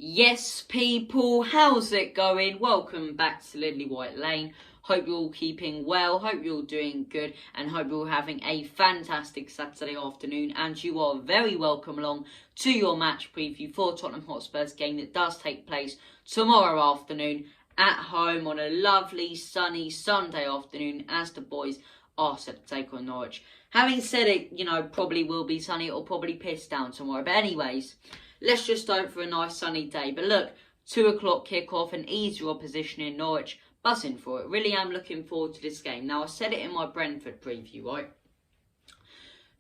Yes, people, how's it going? Welcome back to Lilywhite Lane. Hope you're all keeping well, hope you're all doing good, and hope you're all having a fantastic Saturday afternoon. And you are very welcome along to your match preview for Tottenham Hotspur's game that does take place tomorrow afternoon at home on a lovely sunny Sunday afternoon as the boys are set to take on Norwich. Having said it, probably will be sunny, it'll probably piss down tomorrow. But anyways, let's just hope for a nice sunny day. But look, 2 o'clock kickoff, an easier opposition in Norwich. Buzzing for it. Really am looking forward to this game. Now, I said it in my Brentford preview, right?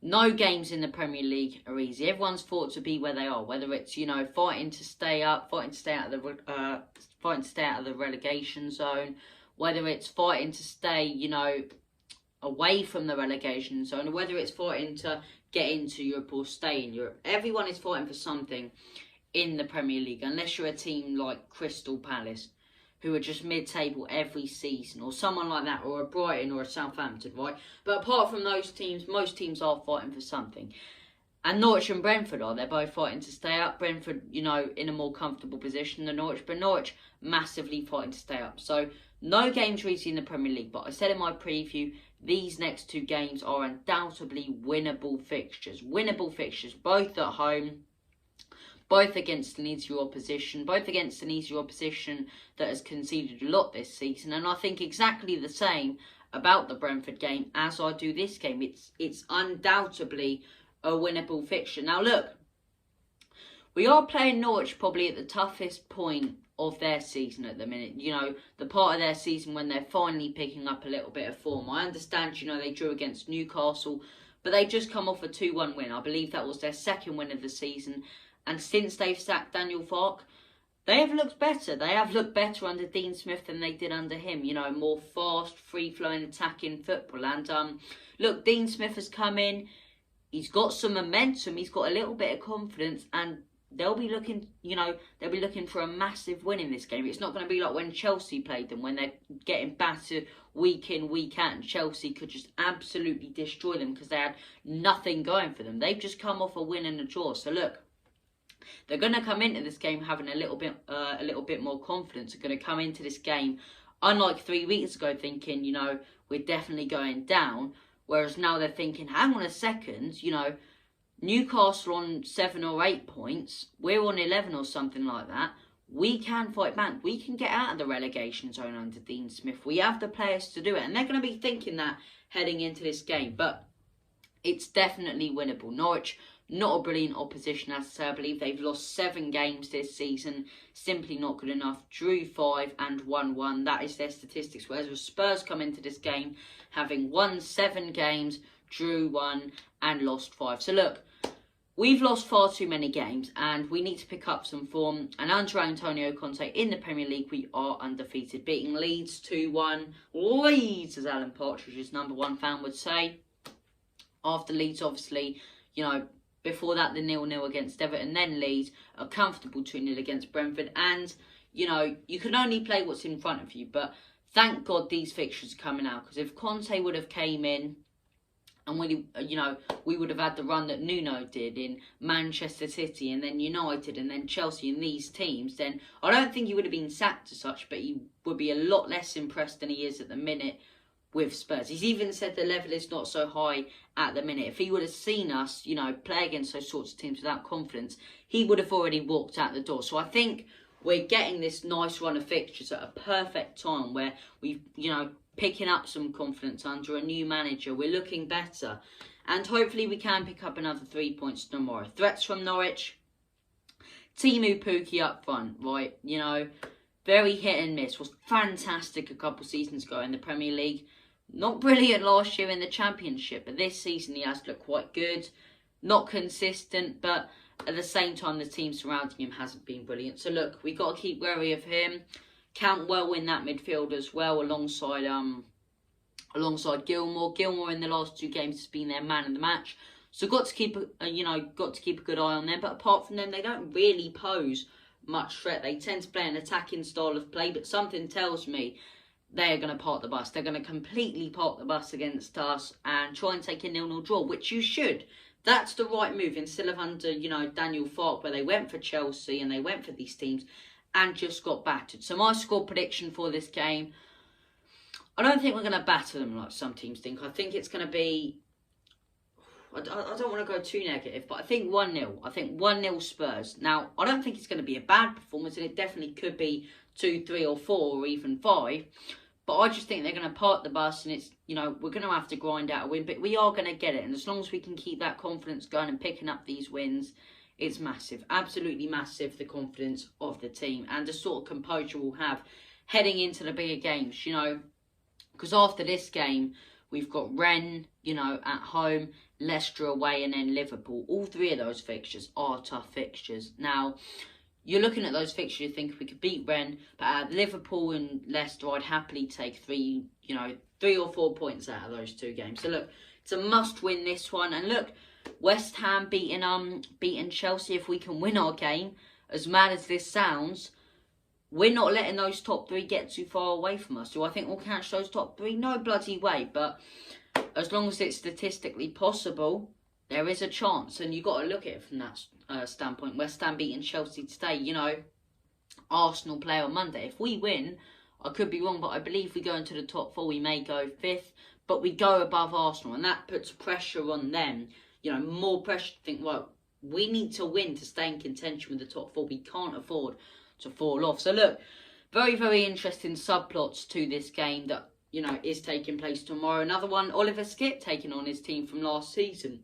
No games in the Premier League are easy. Everyone's thought to be where they are. Whether it's, fighting to stay up, fighting to stay out of the relegation zone. Whether it's fighting to stay, away from the relegation zone, or whether it's fighting to get into Europe or stay in Europe. Everyone is fighting for something in the Premier League, unless you're a team like Crystal Palace, who are just mid-table every season, or someone like that, or a Brighton or a Southampton, right? But apart from those teams, most teams are fighting for something. And Norwich and Brentford they're both fighting to stay up. Brentford, in a more comfortable position than Norwich, but Norwich massively fighting to stay up. So no games really in the Premier League, but I said in my preview, these next two games are undoubtedly winnable fixtures. Winnable fixtures, both at home, both against an easier opposition, that has conceded a lot this season. And I think exactly the same about the Brentford game as I do this game. It's undoubtedly a winnable fixture. Now look, we are playing Norwich probably at the toughest point of their season at the minute. The part of their season when they're finally picking up a little bit of form. I understand, they drew against Newcastle, but they just come off a 2-1 win. I believe that was their second win of the season. And since they've sacked Daniel Farke, they have looked better. They have looked better under Dean Smith than they did under him. More fast, free-flowing, attacking football. And look, Dean Smith has come in. He's got some momentum. He's got a little bit of confidence, and they'll be looking for a massive win in this game. It's not going to be like when Chelsea played them, when they're getting battered week in, week out, and Chelsea could just absolutely destroy them because they had nothing going for them. They've just come off a win and a draw. So look, they're going to come into this game having a little bit more confidence. They're going to come into this game, unlike 3 weeks ago, thinking, we're definitely going down. Whereas now they're thinking, hang on a second, Newcastle on 7 or 8 points, we're on 11 or something like that. We can fight back. We can get out of the relegation zone under Dean Smith. We have the players to do it. And they're going to be thinking that heading into this game. But it's definitely winnable. Norwich, not a brilliant opposition, as I say. I believe they've lost 7 games this season. Simply not good enough. Drew 5 and won 1. That is their statistics. Whereas the Spurs come into this game having won 7 games, drew 1 and lost 5. So look, we've lost far too many games and we need to pick up some form. And under Antonio Conte in the Premier League, we are undefeated. Beating Leeds 2-1. Leeds, as Alan Partridge's #1 fan would say. After Leeds, obviously, before that, the 0-0 against Everton, then Leeds, a comfortable 2-0 against Brentford. And, you can only play what's in front of you. But thank God these fixtures are coming out. Because if Conte would have came in, and we would have had the run that Nuno did in Manchester City and then United and then Chelsea and these teams, then I don't think he would have been sacked as such, but he would be a lot less impressed than he is at the minute with Spurs. He's even said the level is not so high at the minute. If he would have seen us, play against those sorts of teams without confidence, he would have already walked out the door. So I think we're getting this nice run of fixtures at a perfect time where we've, picking up some confidence under a new manager. We're looking better. And hopefully we can pick up another 3 points tomorrow. Threats from Norwich. Timu Pukki up front, right? Very hit and miss. Was fantastic a couple seasons ago in the Premier League. Not brilliant last year in the Championship. But this season he has looked quite good. Not consistent, but at the same time the team surrounding him hasn't been brilliant. So look, we've got to keep wary of him. Cantwell in that midfield as well, alongside Gilmour. Gilmour in the last 2 games has been their man of the match, so got to keep a good eye on them. But apart from them, they don't really pose much threat. They tend to play an attacking style of play, but something tells me they are going to park the bus. They're going to completely park the bus against us and try and take a 0-0 draw, which you should, That's the right move instead of under, Daniel Farke, where they went for Chelsea and they went for these teams and just got battered. So my score prediction for this game, I don't think we're going to batter them like some teams think. I think it's going to be, I don't want to go too negative, but I think 1-0. I think 1-0 Spurs. Now, I don't think it's going to be a bad performance, and it definitely could be 2, 3 or 4 or even 5. But I just think they're going to park the bus, and it's, we're going to have to grind out a win, but we are going to get it. And as long as we can keep that confidence going and picking up these wins, it's massive. Absolutely massive, the confidence of the team and the sort of composure we'll have heading into the bigger games, Because after this game, we've got Rennes, at home, Leicester away, and then Liverpool. All 3 of those fixtures are tough fixtures. Now, you're looking at those fixtures, you think we could beat Rennes, but at Liverpool and Leicester, I'd happily take 3 or 4 points out of those 2 games. So look, it's a must-win this one. And look, West Ham beating Chelsea. If we can win our game, as mad as this sounds, we're not letting those top 3 get too far away from us. Do I think we'll catch those top 3? No bloody way. But as long as it's statistically possible, there is a chance. And you've got to look at it from that standpoint. West Ham beating Chelsea today, Arsenal play on Monday. If we win, I could be wrong, but I believe we go into the top 4, we may go 5th. But we go above Arsenal, and that puts pressure on them. More pressure to think, well, we need to win to stay in contention with the top 4. We can't afford to fall off. So look, very, very interesting subplots to this game that, is taking place tomorrow. Another one, Oliver Skipp taking on his team from last season.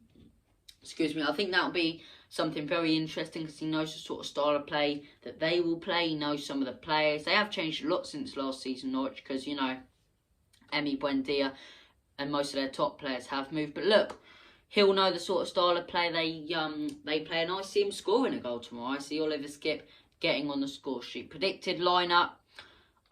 Excuse me, I think that'll be something very interesting because he knows the sort of style of play that they will play. He knows some of the players. They have changed a lot since last season, Norwich, because, Emi Buendia and most of their top players have moved. But look, he'll know the sort of style of play they play, and I see him scoring a goal tomorrow. I see Oliver Skipp getting on the score sheet. Predicted lineup,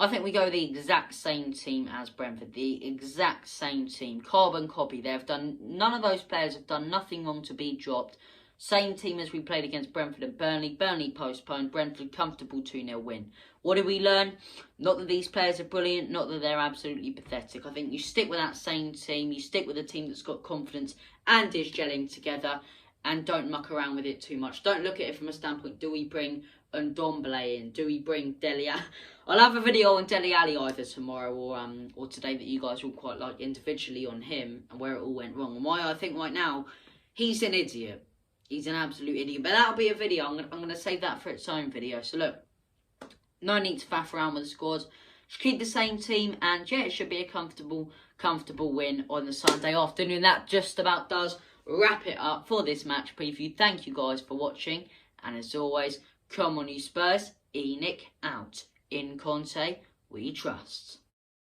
I think we go the exact same team as Brentford. The exact same team. Carbon copy. None of those players have done nothing wrong to be dropped. Same team as we played against Brentford and Burnley. Burnley postponed. Brentford comfortable 2-0 win. What did we learn? Not that these players are brilliant. Not that they're absolutely pathetic. I think you stick with that same team. You stick with a team that's got confidence and is gelling together. And don't muck around with it too much. Don't look at it from a standpoint, do we bring Ndombele in? Do we bring Dele Alli? I'll have a video on Dele Alli either tomorrow or today that you guys will quite like individually on him and where it all went wrong. And why I think right now, he's an idiot. He's an absolute idiot. But that'll be a video. I'm going to save that for its own video. So look, no need to faff around with the scores. Just keep the same team. And yeah, it should be a comfortable win on the Sunday afternoon. That just about does wrap it up for this match preview. Thank you guys for watching. And as always, come on you Spurs. Enoch out. In Conte, we trust.